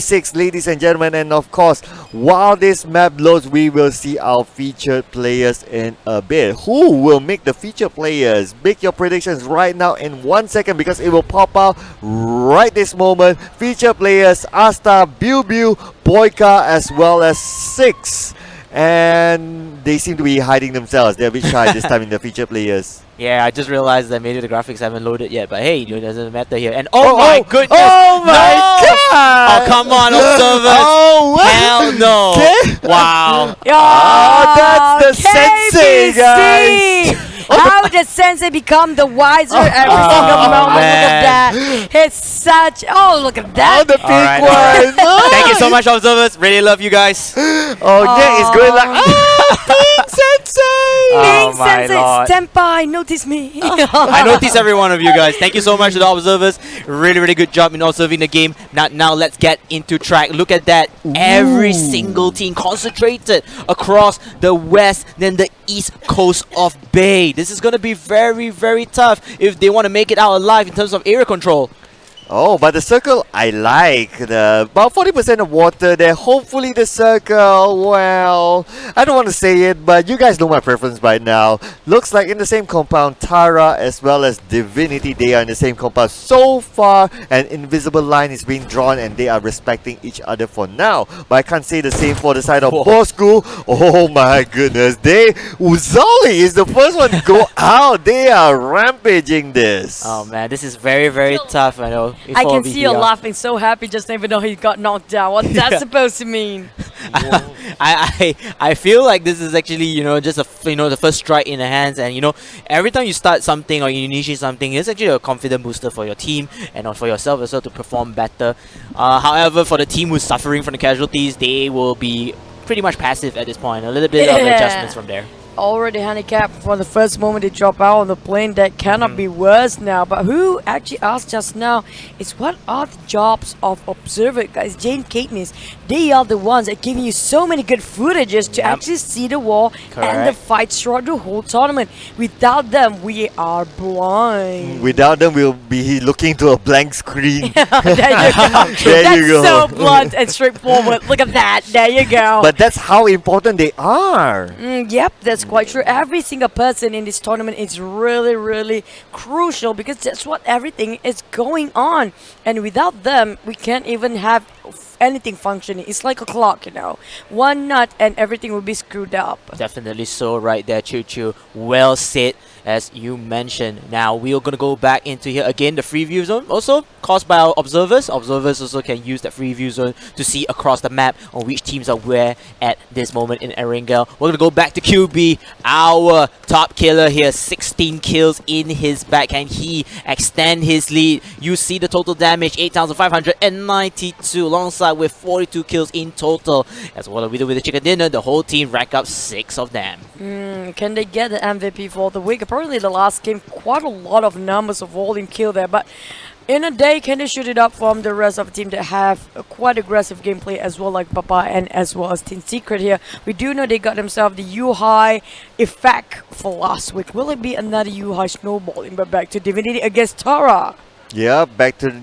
6, ladies and gentlemen, and of course, while this map loads, we will see our featured players in a bit. Who will make the featured players? Make your predictions right now in 1 second because it will pop out right this moment. Featured players: Asta, Biu, Boyka, as well as 6. And they seem to be hiding themselves. They're a bit shy this time in the featured players. Yeah, I just realized that maybe the graphics haven't loaded yet, but hey, it doesn't matter here. And oh my goodness! Oh my god! Oh, come on, observers! Oh, what? Hell no! Okay. Wow! Oh, that's the sensei, guys! How did Sensei become the wiser every single moment? Man. Look at that. It's such... Oh, look at that. Oh, the pink Alright. one! Thank you so much, observers. Really love you guys. Oh, Geek is going like, Pink Sensei! Oh my Sensei, lord. senpai, notice me. I notice every one of you guys. Thank you so much to the observers. Really good job in observing the game. Now let's get into track. Look at that. Every single team concentrated across the west, then the east coast of Bay. This is going to be very tough if they want to make it out alive in terms of area control. Oh, but the circle, I like the about 40% of water there. Hopefully the circle, well, I don't want to say it, but you guys know my preference by now. Looks like in the same compound, Tara as well as Divinity, they are in the same compound. So far, an invisible line is being drawn and they are respecting each other for now. But I can't say the same for the side of Bosskurr. Oh my goodness, Uzali is the first one to go out. They are rampaging this. Oh man, this is very tough, I know. I can see you laughing so happy just even though he got knocked down. What's that supposed to mean? I feel like this is actually, you know, just the first strike in the hands, and you know, every time you start something or you initiate something, it's actually a confident booster for your team and for yourself as well to perform better. However, for the team who's suffering from the casualties, they will be pretty much passive at this point. A little bit of adjustments from there. Already handicapped for the first moment they drop out on the plane. That cannot be worse now. But who actually asked just now is what are the jobs of observer, guys? Jane Katniss, they are the ones that giving you so many good footages to actually see the war and the fights throughout the whole tournament. Without them, we are blind. Without them, we'll be looking to a blank screen. There you go. There you go. That's so blunt and straightforward. Look at that. There you go. But that's how important they are. Yep, that's quite true. Every single person in this tournament is really crucial because that's what everything is going on. And without them, we can't even have anything functioning. It's like a clock, you know. One nut and everything will be screwed up. Definitely so right there, Choo. Well said, as you mentioned. Now we are going to go back into here again, the free view zone, also caused by our observers. Observers also can use that free view zone to see across the map on which teams are where at this moment in Erangel. We're going to go back to QB, our top killer here, 16 kills in his back. Can he extend his lead? You see the total damage, 8,592 alongside with 42 kills in total. As well as we do with the chicken dinner, the whole team rack up 6 of them. Can they get the MVP for the week? Apparently the last game, quite a lot of numbers of volume kill there, but in a day, can they shoot it up from the rest of the team that have a quite aggressive gameplay as well, like Papa and as well as Team Secret here? We do know they got themselves the U-High effect for last week. Will it be another U-High snowballing? But back to Divinity against Tara. Yeah, back to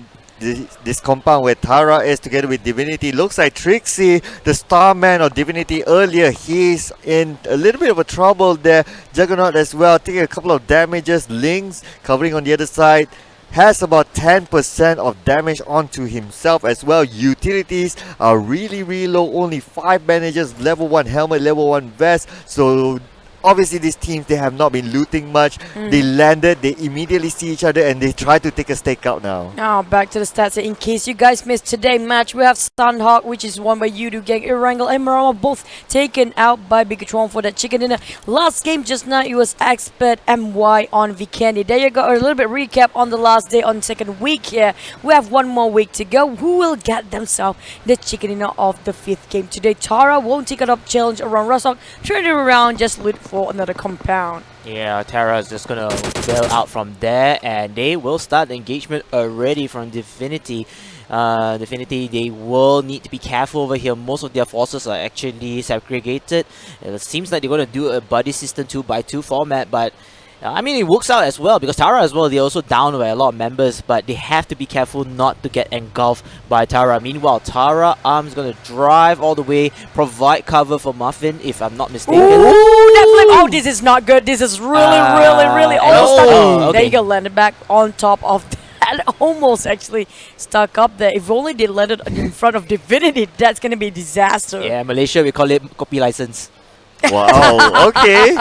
this compound where Tara is together with Divinity. Looks like Trixie, the Starman of Divinity earlier, he's in a little bit of a trouble there. Juggernaut as well, taking a couple of damages. Lynx covering on the other side. Has about 10% of damage onto himself as well. Utilities are really low. Only 5 bandages, level 1 helmet, level 1 vest. So obviously these teams, they have not been looting much. They landed, they immediately see each other and they try to take a stake out now. Now back to the stats. In case you guys missed today's match, we have Sunhawk, which is won by Yoodo, GANK, Erangel and Marama, both taken out by Bigetron for that chicken dinner. Last game just now, it was XPERT MY on Vikendi. There you go, a little bit recap on the last day on second week here. We have one more week to go. Who will get themselves the chicken dinner of the 5th game today? Tara won't take it up challenge around Russock. Turn it around, just loot for another compound. Yeah, Tara is just gonna bail out from there, and they will start the engagement already from Divinity. Divinity, they will need to be careful over here. Most of their forces are actually segregated. It seems like they're gonna do a buddy system 2x2 format, but I mean, it works out as well because Tara as well, they're also down by a lot of members, but they have to be careful not to get engulfed by Tara. Meanwhile, Tara is going to drive all the way, provide cover for Muffin, if I'm not mistaken. Ooh, that flip. Oh, this is not good. This is really almost stuck. okay. There you go, landed back on top of that. Almost actually stuck up there. If only they landed in front of Divinity, that's going to be a disaster. Yeah, Malaysia, we call it copy license. Wow. Okay.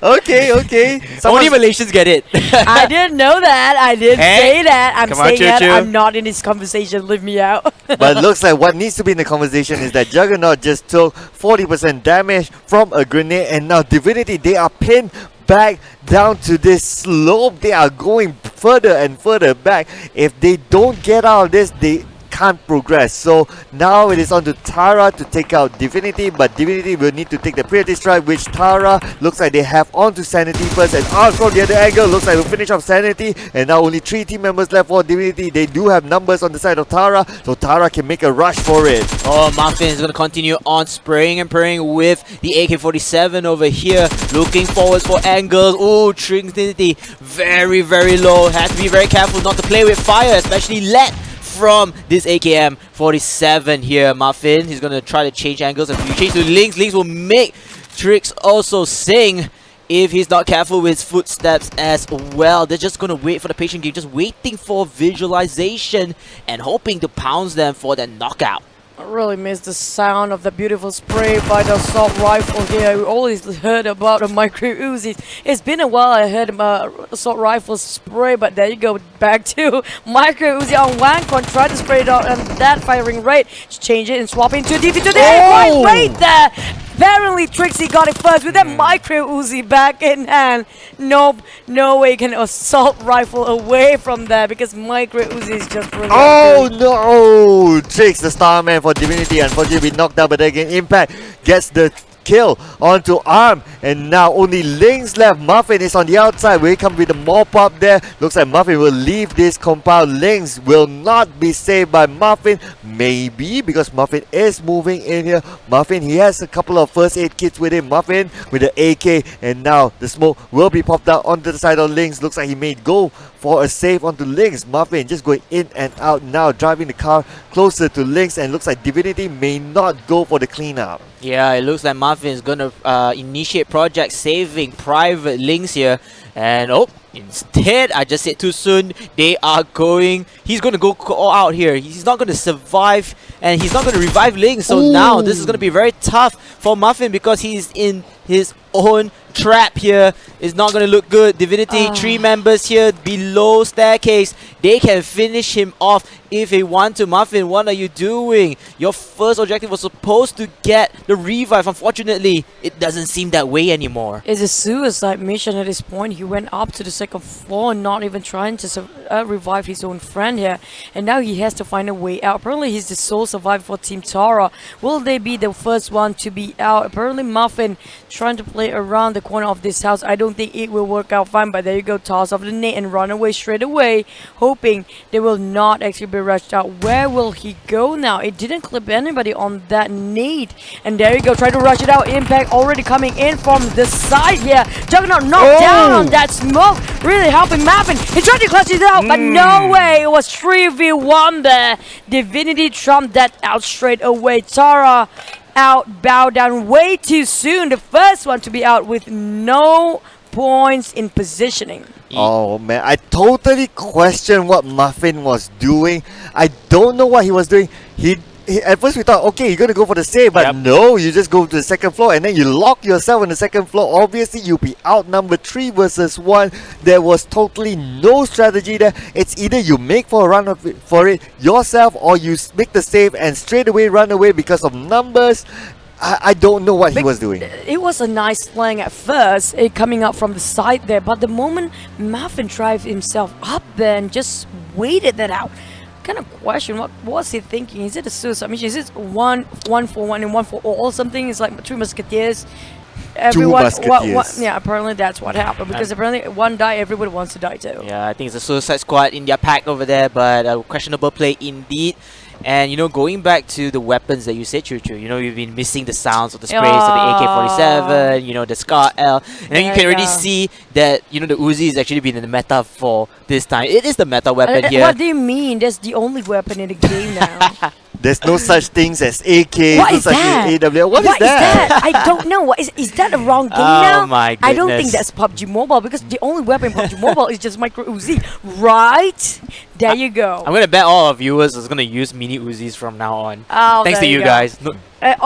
Only Someone's- Malaysians get it. I didn't know that. I didn't Hey, say that. I'm come on, saying that Choo-Choo. I'm not in this conversation. Leave me out. But it looks like what needs to be in the conversation is that Juggernaut just took 40% damage from a grenade, and now Divinity, they are pinned back down to this slope. They are going further and further back. If they don't get out of this, they can't progress. So now it is on to Tara to take out Divinity, but Divinity will need to take the priority strike, which Tara looks like they have onto Sanity first, and out from the other angle looks like we'll finish off Sanity, and now only 3 team members left for Divinity. They do have numbers on the side of Tara, so Tara can make a rush for it. Oh, Muffin is going to continue on spraying and praying with the AK-47 over here, looking forwards for angles. Oh, Trinity very low. Has to be very careful not to play with fire, especially lead from this AKM-47 here. Muffin, he's going to try to change angles. If you change to Lynx, Lynx will make Trix also sing if he's not careful with his footsteps as well. They're just going to wait for the patient game, just waiting for visualization and hoping to pounce them for that knockout. I really miss the sound of the beautiful spray by the assault rifle here. We always heard about the micro Uzis. It's been a while I heard about assault rifle spray, but there you go, back to micro Uzi on Wancon. Try to spray it out and that firing rate. Just change it and swap into DT to the right rate there. Apparently Trixie got it first with that micro Uzi back in hand. Nope, no way you can assault rifle away from there because micro Uzi is just really Oh no! Trix, the Starman for Divinity, unfortunately knocked out, but again Impact gets the kill onto Arm, and now only Lynx left. Muffin is on the outside. We come with the mop up there. Looks like Muffin will leave this compound. Lynx will not be saved by Muffin, maybe because Muffin is moving in here. Muffin, he has a couple of first aid kits with him. Muffin with the AK, and now the smoke will be popped out onto the side of Lynx. Looks like he made go for a save onto Lynx. Muffin just going in and out now, driving the car closer to Lynx, and looks like Divinity may not go for the cleanup. Yeah, it looks like Muffin is going to initiate Project Saving Private Links here. And oh, instead, I just said too soon, he's going to go all out here. He's not going to survive, and he's not going to revive Link. So now this is going to be very tough for Muffin because he's in his own trap here. It's not going to look good. Divinity, 3 members here below staircase. They can finish him off if they want to. Muffin, what are you doing? Your first objective was supposed to get the revive. Unfortunately, it doesn't seem that way anymore. It's a suicide mission at this point. He went up to the 2nd floor, not even trying to revive his own friend here. And now he has to find a way out. Apparently, he's the sole survivor for Team Tara. Will they be the first one to be out? Apparently, Muffin trying to play around the corner of this house. I don't think it will work out fine, but there you go. Toss off the nade and run away straight away, hoping they will not actually be rushed out. Where will he go now? It didn't clip anybody on that nade. And there you go. Try to rush it out. Impact already coming in from the side here. Juggernaut knocked down on that smoke. Really helping Muffin. He tried to clutch it out, but no way. It was 3v1 there. Divinity trumped that out straight away. Tara out, bow down way too soon. The first one to be out with no points in positioning. Oh man, I totally question what Muffin was doing. I don't know what he was doing. He at first we thought, okay, you're gonna go for the save, but no, you just go to the 2nd floor and then you lock yourself on the 2nd floor. Obviously, you'll be outnumbered 3 versus 1. There was totally no strategy there. It's either you make for a run for it yourself, or you make the save and straight away run away because of numbers. I don't know what he was doing. It was a nice slang at first, coming up from the side there, but the moment Muffin drive himself up there and just waited that out, kind of question what was he thinking. Is it a suicide mission? Is it one for one and one for all? Something is like 3 musketeers. Everyone, musketeers. yeah, apparently that's what happened, because apparently one die, everybody wants to die too. Yeah, I think it's a Suicide Squad in their pack over there, but a questionable play indeed. And going back to the weapons that you said, Choo, you've been missing the sounds of the sprays of the AK-47, the Scar L, and then you can already see that the Uzi has actually been in the meta for this time. It is the meta weapon here. What do you mean? That's the only weapon in the game now. There's no such things as AK. What no is such that? thing as AWL. What is that? I don't know. Is that a wrong game now? Oh my goodness. I don't think that's PUBG Mobile because the only weapon in PUBG Mobile is just micro Uzi, right? There you go. I'm gonna bet all our viewers is gonna use mini Uzis from now on. Oh, Thanks to there you go. guys. No,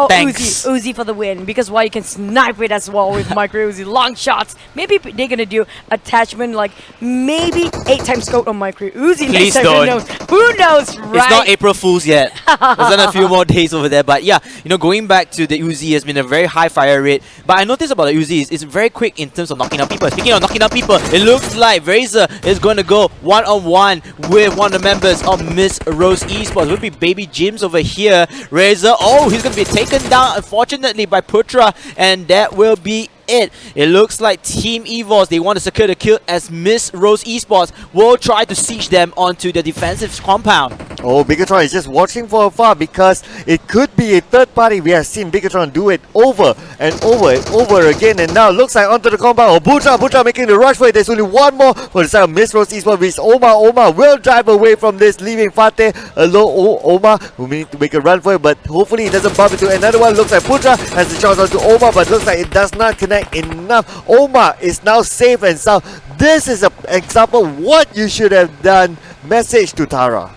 thanks. Uzi for the win because why you can snipe it as well with micro Uzi long shots. Maybe they're gonna do attachment like maybe 8 times scope on micro Uzi. Please next time. don't. Who knows, right? It's not April Fool's yet. There's only a few more days over there. But yeah, going back to the Uzi has been a very high fire rate. But I noticed about the Uzi is it's very quick in terms of knocking out people. Speaking of knocking out people, it looks like Razor is going to go one-on-one with one of the members of Miss Rose Esports. Would be Baby Jims over here. Razor, he's going to be taken down, unfortunately, by Putra. And that will be it. It looks like Team EVOS, they want to secure the kill as Miss Rose Esports will try to siege them onto the defensive compound. Oh, Bigetron is just watching from afar because it could be a third party. We have seen Bigetron do it over and over and over again, and now looks like onto the compound. Putra making the rush for it. There's only one more for the side of Miss Rose Esports, which is Omar. Omar will drive away from this, leaving Fateh alone. Omar who need to make a run for it, but hopefully he doesn't bump into another one. Looks like Putra has the chance onto Omar, but looks like it does not connect enough. Omar is now safe and sound. This is an example of what you should have done. Message to Tara.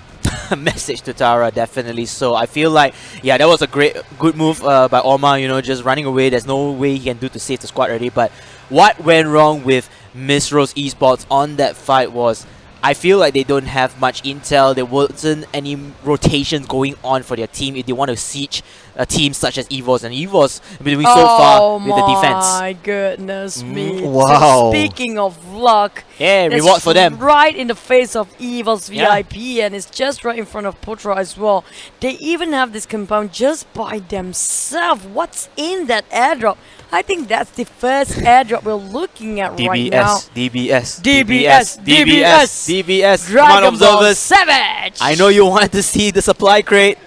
Message to Tara, definitely. So I feel like, yeah, that was a good move by Omar, just running away. There's no way he can do to save the squad already. But what went wrong with Miss Rose Esports on that fight was, I feel like they don't have much intel. There wasn't any rotations going on for their team if they want to siege a team such as EVOS. And EVOS have been doing so far with the defense. Oh my goodness me. Wow. So speaking of luck, Yeah, it's reward for them. right in the face of EVOS Yeah. VIP, and it's just right in front of Putra as well. They even have this compound just by themselves. What's in that airdrop? I think that's the first airdrop we're looking at right now. DBS. Come on, Dragon Ball observers. Savage! I know you wanted to see the supply crate.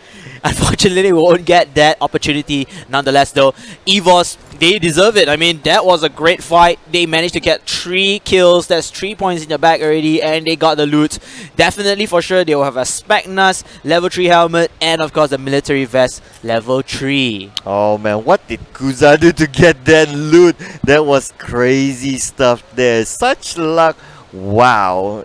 Unfortunately, we won't get that opportunity. Nonetheless, though, EVOS, they deserve it. I mean, that was a great fight. They managed to get 3 kills. That's 3 points in the bag already, and they got the loot. Definitely, for sure, they will have a Specnas level 3 helmet, and of course, the military vest level 3. Oh man, what did Kuza do to get that loot? That was crazy stuff there. Such luck. Wow.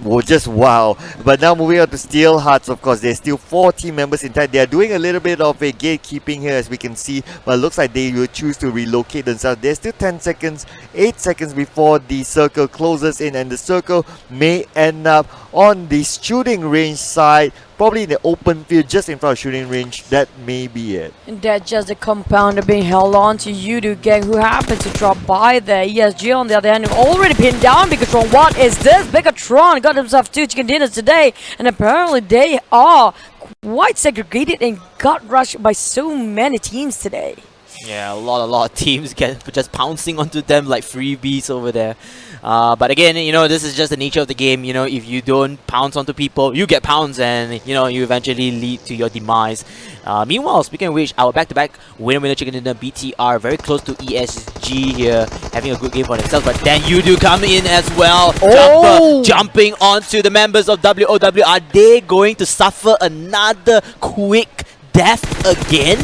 Well, just wow. But now moving on to Steel Hearts, of course, there's still 4 team members intact. They are doing a little bit of a gatekeeping here, as we can see, but it looks like they will choose to relocate themselves. There's still 10 seconds, 8 seconds before the circle closes in, and the circle may end up on the shooting range side, probably in the open field just in front of shooting range. That may be it. And that's just the compounder being held on to Yoodo gang, who happened to drop by there. ESG on the other hand, who already pinned down Bigetron. What is this? Bigetron got himself 2 chicken dinners today, and apparently they are quite segregated and got rushed by so many teams today. Yeah, a lot of teams just pouncing onto them like freebies over there. But again, this is just the nature of the game. If you don't pounce onto people, you get pounced, and you eventually lead to your demise. Meanwhile, speaking of which, our back-to-back winner chicken dinner BTR very close to ESG here, having a good game for themselves. But then Yoodo come in as well. Oh! Jumping onto the members of WOW. Are they going to suffer another quick death again?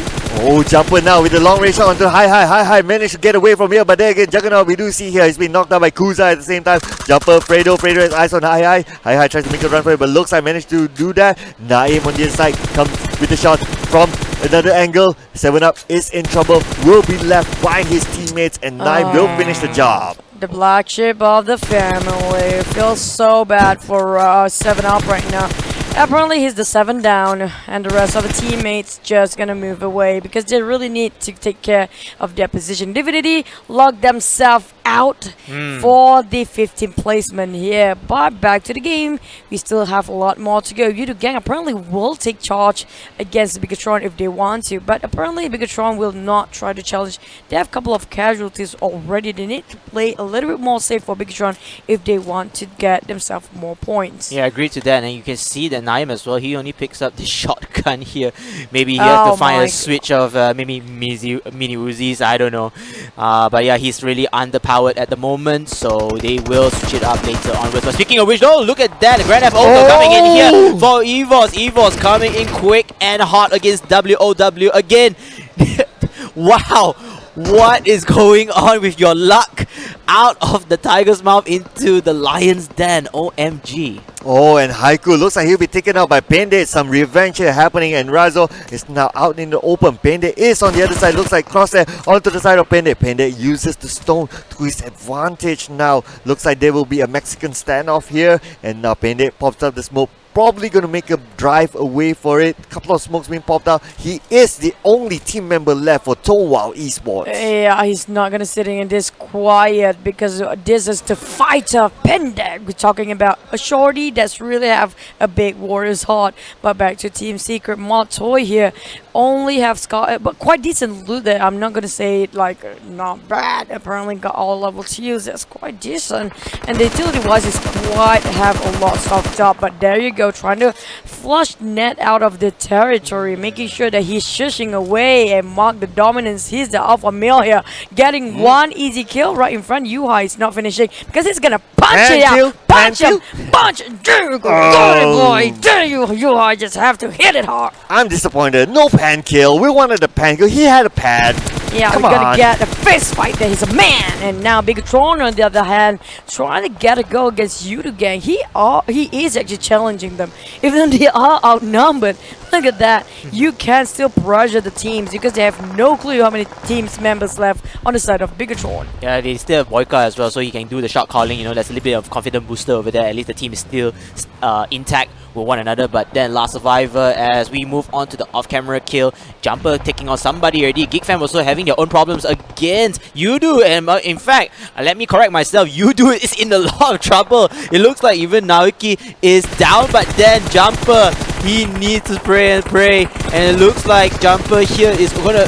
Oh, Jumper now with the long range shot onto high. Managed to get away from here, but then again, Juggernaut, we do see here, he's been knocked out by Kuza at the same time. Jumper, Fredo has eyes on high. High tries to make a run for it, but looks like managed to do that. Naeem on the inside comes with the shot from another angle. 7up is in trouble, will be left by his teammates, and Naeem will finish the job. The black sheep of the family. Feels so bad for 7up right now. Apparently he's the 7 down, and the rest of the teammates just gonna move away because they really need to take care of their position. Divinity locked themselves out for the 15th placement here. But back to the game, we still have a lot more to go. Yoodo gang apparently will take charge against Bigetron if they want to, but apparently Bigetron will not try to challenge. They have a couple of casualties already. They need to play a little bit more safe for Bigetron if they want to get themselves more points. Yeah, I agree to that, and you can see that Naim as well. He only picks up the shotgun here. Maybe he has to find a switch of maybe mini Uzis, I don't know. But yeah, he's really underpowered at the moment, so they will switch it up later onwards. But speaking of which, oh, look at that. Grand Theft Auto coming in here for EVOS. EVOS coming in quick and hot against WOW again. Wow. What is going on with your luck? Out of the tiger's mouth into the lion's den. OMG. Oh, and Haiku looks like he'll be taken out by Pende. Some revenge here happening, and Razo is now out in the open. Pende is on the other side. Looks like Crosshair onto the side of Pende. Pende uses the stone to his advantage now. Looks like there will be a Mexican standoff here, and now Pende pops up the smoke. Probably going to make a drive away for it. Couple of smokes being popped out. He is the only team member left for Towal Esports. Yeah, he's not going to sitting in this quiet because this is the fighter Pendek. We're talking about a shorty that's really have a big warrior's heart. But back to Team Secret, Montoy here. Only have Scar, but quite decent loot there. I'm not going to say it like not bad. Apparently got all level 2s. That's quite decent. And the utility wise is quite have a lot stocked up. But there you go. Trying to flush net out of the territory, making sure that he's shushing away and mark the dominance. He's the alpha male here, getting one easy kill right in front. Yuhai is not finishing because he's gonna punch it out. Punch him! Punch! There you go! Got it, boy! There you Yuhai just have to hit it hard. I'm disappointed. No pan kill. We wanted a pan kill. He had a pad. Yeah, we're gonna get a fist fight there. He's a man. And now Bigetron on the other hand, trying to get a go against Yoodo gang. He is actually challenging them. Even though they are outnumbered. Look at that. You can still pressure the teams because they have no clue how many teams members left on the side of Bigetron. Yeah, they still have Boyka as well, so he can do the shot calling. You know, there's a little bit of confidence booster over there. At least the team is still intact with one another. But then last survivor, as we move on to the off-camera kill, Jumper taking on somebody already. Geek fam also having their own problems against Yoodo, and in fact, let me correct myself, Yoodo is in a lot of trouble. It looks like even Naoki is down, but then Jumper, he needs to pray and pray, and it looks like Jumper here is gonna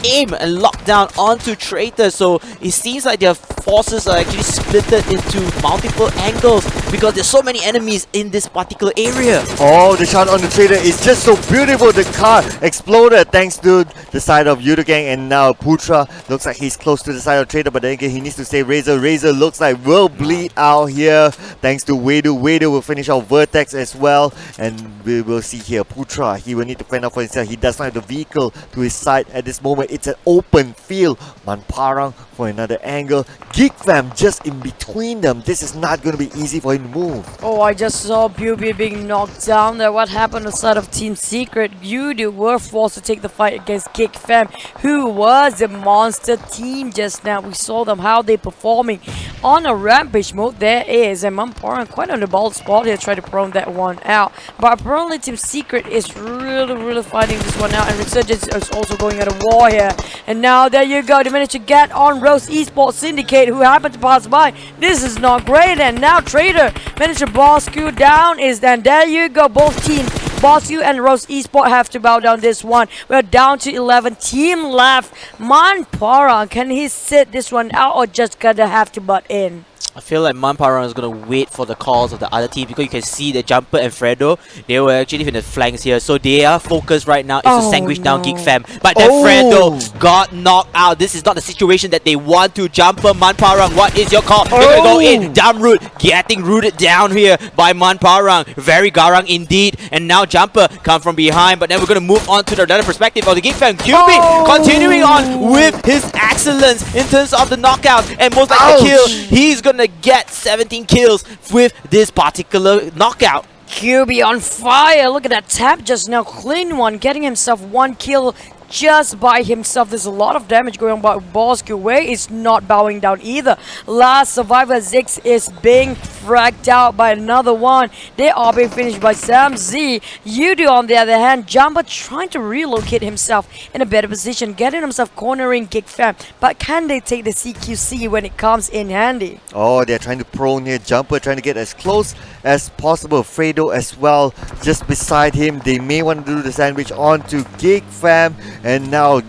aim and lock down onto Traitor. So it seems like their forces are actually splitted into multiple angles because there's so many enemies in this particular area. Oh, the shot on the Traitor is just so beautiful. The car exploded thanks to the side of Yoodo gang, and now Putra looks like he's close to the side of Traitor, but then again he needs to save Razor. Razor looks like will bleed out here thanks to Wedu. Wedu will finish off Vertex as well, and we will see here Putra, he will need to fend out for himself. He does not have the vehicle to his side at this moment. It's an open field. Manparang for another angle. Geek fam just in between them. This is not going to be easy for him to move. Oh, I just saw Bubi being knocked down there. What happened on the side of Team Secret? Yoodo were forced to take the fight against Geek fam, who was a monster team just now. We saw them, how they performing on a rampage mode. There is, and Manparang quite on the ball spot here, try to prone that one out. But apparently Team Secret is really fighting this one out, and Resurgence is also going at a war here. And now there you go, they managed to get on Rose Esports Syndicate, who happened to pass by. This is not great, and now Traitor managed to Bosskurr down. And there you go, both teams, Bosskurr and Rose Esports, have to bow down this one. We're down to 11 team left. Manparang, can he sit this one out or just gonna have to butt in? I feel like Manparang is going to wait for the calls of the other team, because you can see that Jumper and Fredo, they were actually in the flanks here. So their focus right now is to sandwich down Geek fam. But then Fredo got knocked out. This is not the situation that they want to. Jumper, Manparang, what is your call? They're going to go in. Down root, getting rooted down here by Manparang. Very garang indeed. And now Jumper come from behind. But then we're going to move on to the other perspective of the Geek fam. QB continuing on with his excellence in terms of the knockout. And most like the kill, he's going to get 17 kills with this particular knockout. QB on fire. Look at that tap just now. Clean one, getting himself one kill just by himself. There's a lot of damage going on by Bosskurr. Where is not bowing down either. Last survivor Zix is being fragged out by another one. They are being finished by Sam Z. Yoodo on the other hand, Jumper trying to relocate himself in a better position, getting himself cornering Geek fam. But can they take the CQC when it comes in handy? Oh, they're trying to prone here. Jumper trying to get as close as possible. Fredo as well just beside him. They may want to do the sandwich onto Geek fam. And now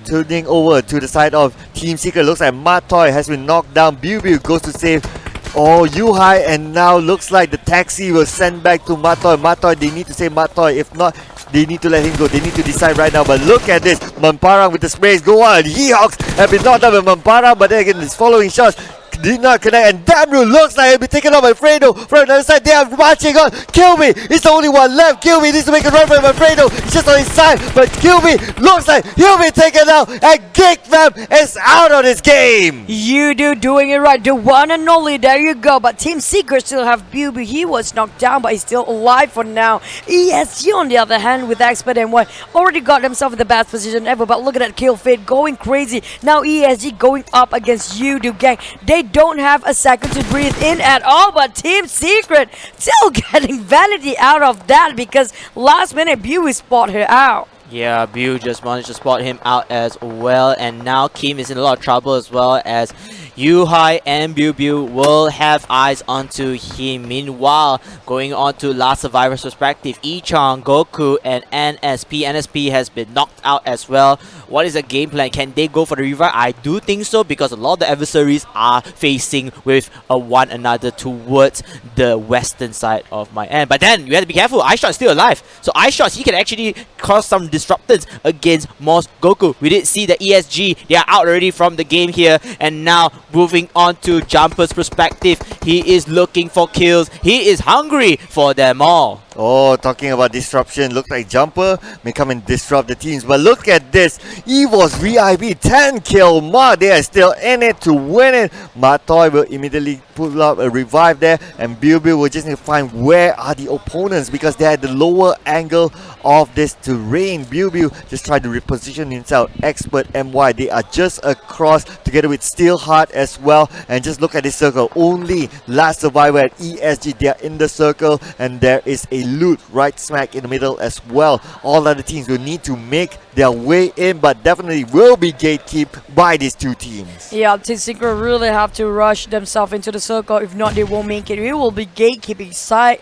turning over to the side of Team Secret, looks like Matoy has been knocked down. Biu goes to save Oh, Yuhai, and now looks like the taxi was sent back to Matoy. Matoy, they need to say Matoy. If not, they need to let him go. They need to decide right now. But look at this. Mamparang with the sprays. Go on. He-Hawks have been knocked out by Mamparang. But then again, his following shots did not connect. And Damru looks like he'll be taken off by Fredo. From the other side, they are marching on. Kilby is the only one left. Kilby needs to make a run for Fredo. He's just on his side. But Kilby looks like he'll be taken out. And Geek fam is out of this game. Yoodo doing it right, the one and only, there you go. But Team Secret still have Bubu. He was knocked down, but he's still alive for now. ESG on the other hand with XPERT and what already got himself in the best position ever. But look at that kill feed going crazy. Now ESG going up against Yoodo gang. They don't have a second to breathe in at all, but Team Secret still getting vanity out of that because last minute Bubu spot her out. Yeah, Biu just managed to spot him out as well, and now Kim is in a lot of trouble as well as Yuhai and Biu will have eyes onto him. Meanwhile, going on to last survivor's perspective, Ichang, Goku, and NSP. NSP has been knocked out as well. What is the game plan? Can they go for the revive? I do think so because a lot of the adversaries are facing with one another towards the western side of my end. But then you have to be careful. iShot is still alive, so iShot he can actually cause some disruptance against Moss Goku. We did see the ESG, they are out already from the game here, and now moving on to Jumper's perspective, he is looking for kills. He is hungry for them all. Oh, talking about disruption, looks like Jumper may come and disrupt the teams. But look at this, EVOS VIP 10 kill mark. They are still in it to win it. Matoy will immediately pull up a revive there, and Bilbil will just need to find where are the opponents because they had the lower angle of this terrain. Bilbil just tried to reposition himself. XPERT MY, they are just across together with Steelheart as well. And just look at this circle. Only last survivor at ESG, they are in the circle, and there is a loot right smack in the middle as well. All other teams will need to make their way in, but definitely will be gatekept by these two teams. Yeah, Team Secret really have to rush themselves into the circle. If not, they won't make it. We will be gatekeeping side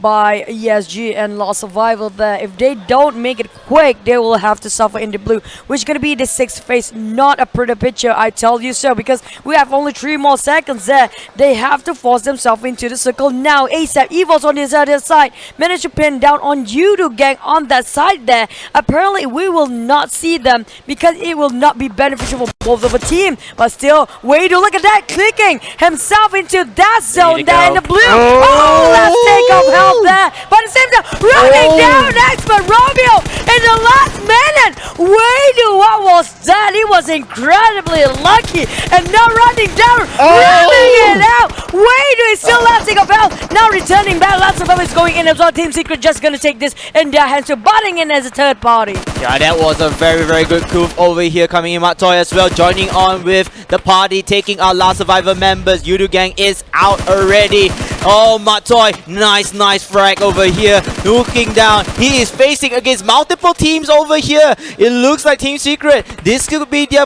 by ESG and Lost Survival there. If they don't make it quick, they will have to suffer in the blue, which is going to be the sixth phase. Not a pretty picture, I tell you so, because we have only 3 more seconds there. They have to force themselves into the circle now. ASAP, EVOS on this other side managed to pin down on Yoodo gang on that side there. Apparently, we will not see them because it will not be beneficial for both of the team. But still, wait to look at that, clicking himself into that zone there in the blue. Oh, let's take off help there. But at the same time, running down XPERT Romeo in the last minute. Wait, what was that? He was incredibly lucky. And now running down, running it out. Wait, he's still lasting of health. Now returning back, lots of them is going in as well. Team Secret just gonna take this in their hands, so butting in as a third party. Yeah, that was a very good coup over here, coming in Matoy as well, joining on with the party, taking our last survivor members. Yoodo gang is out already. Oh, Matoy, nice frag over here, looking down. He is facing against multiple teams over here. It looks like Team Secret, this could be their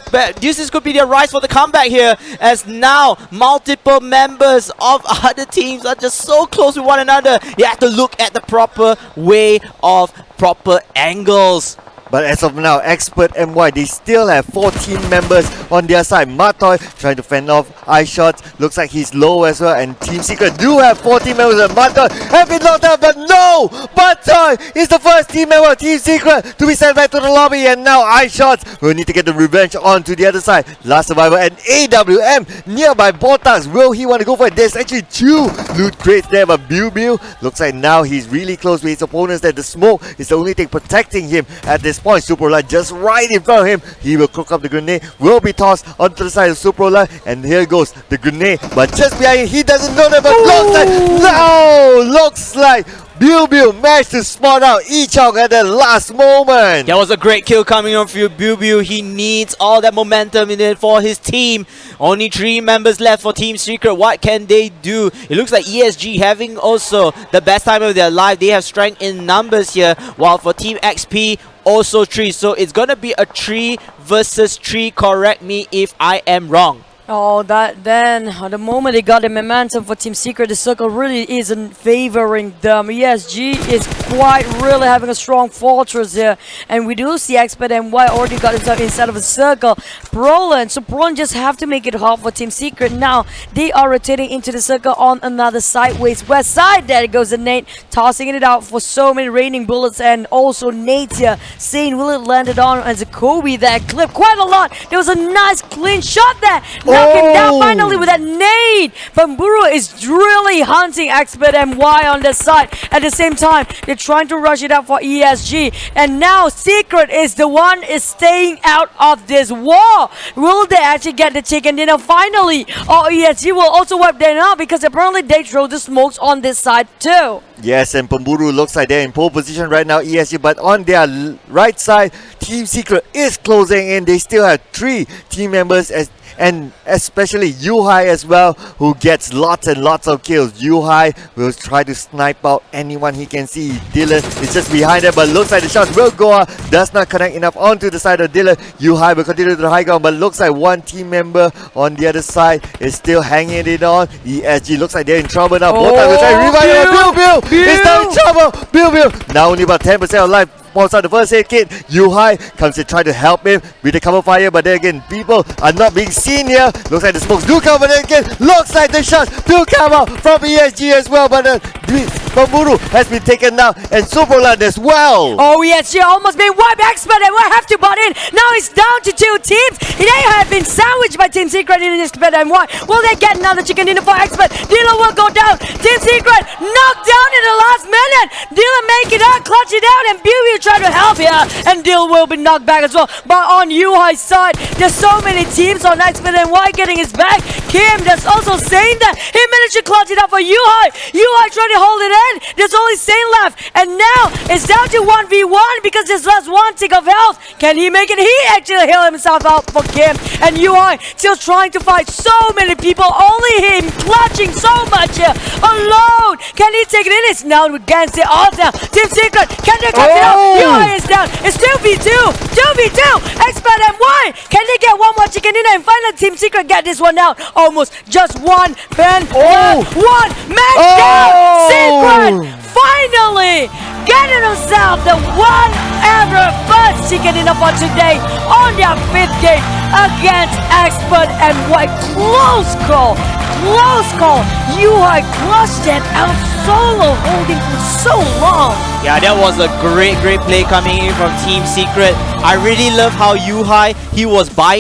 rise for the comeback here, as now multiple members of other teams are just so close with one another. You have to look at the proper way of proper angles. But as of now, XPERT MY, they still have 14 members on their side. Matoy trying to fend off eye shots. Looks like he's low as well. And Team Secret do have 14 members. And Matoy have been knocked out. But no! Matoy is the first team member of Team Secret to be sent back to the lobby. And now eye shots will need to get the revenge on to the other side. Last survivor and AWM nearby Botax. Will he want to go for it? There's actually 2 loot crates there. But Biu looks like now he's really close with his opponents. That the smoke is the only thing protecting him at this point. Superlight just right in front of him. He will cook up the grenade, will be tossed onto the side of Superlight, and here goes the grenade. But just behind him, he doesn't know that, but looks like Biu managed to spot out Ichong at the last moment. That was a great kill coming on for Biu. He needs all that momentum in it for his team. Only 3 members left for Team Secret. What can they do? It looks like ESG having also the best time of their life. They have strength in numbers here, while for Team XP, also 3. So it's gonna be a 3 versus 3. Correct me if I am wrong. Oh, the moment they got the momentum for Team Secret, the circle really isn't favoring them. ESG is quite really having a strong fortress here. And we do see XPERT and Y already got himself inside of a circle. Proland, so Proland just have to make it hard for Team Secret. Now, they are rotating into the circle on another sideways west side. There goes the Nate, tossing it out for so many raining bullets. And also Nate here, saying will it land it on as a Kobe there. Clipped quite a lot. There was a nice clean shot there. Knock him down finally with that nade. Bamburu is really hunting XPERT and Y on the side. At the same time, they're trying to rush it out for ESG. And now Secret is the one is staying out of this war. Will they actually get the chicken dinner finally? Or ESG will also wipe them out because apparently they throw the smokes on this side too. Yes, and Pamburu looks like they're in pole position right now, ESG, but on their right side, Team Secret is closing in. They still have 3 team members and especially Yuhai as well, who gets lots and lots of kills. Yuhai will try to snipe out anyone he can see. Dylan is just behind them, but looks like the shots will go out. Does not connect enough onto the side of Dylan. Yuhai will continue to the high ground, but looks like one team member on the other side is still hanging it on. ESG looks like they're in trouble now. Both will try to revive him. Bill is now in trouble. Bill. Now only about 10% of life. Falls out the first aid kit. Yuhai comes to try to help him with the cover fire, but then again, people are not being seen here. Looks like the smokes do come, but then again, looks like the shots do come out from ESG as well, but Bamburu has been taken down, and Superland as well. Oh, ESG almost been wiped. XPERT and we have to butt in. Now it's down to 2 teams. They have been sandwiched by Team Secret in XPERT and Y. Will they get another chicken dinner for XPERT? Dealer will go down. Team Secret knocked down in the last minute. Dealer make it out, clutch it out, and Beauty try to help here, and Dill will be knocked back as well. But on Yuhai's side, there's so many teams on XPERT and Y getting his back. Kim that's also saying that he managed to clutch it up for Yuhai. Yuhai trying to hold it in. There's only Sane left, and now it's down to 1v1 because there's last 1 tick of health. Can he make it? He actually heal himself out for Kim, and Yuhai still trying to fight so many people. Only him clutching so much here alone. Can he take it in? It's now against it all down. Team Secret, can they clutch it up? UI is down. It's 2v2. 2v2. XPERT and Y. Can they get one more chicken dinner and finally Team Secret get this one out? Almost just one man. One man down. Secret finally getting himself the one ever first chicken dinner for today on their 5th game against XPERT and Y. Close call. Close call. UI clutched it out solo, holding for so long. Yeah, that was a great play coming in from Team Secret. I really love how Yuhai, he was buying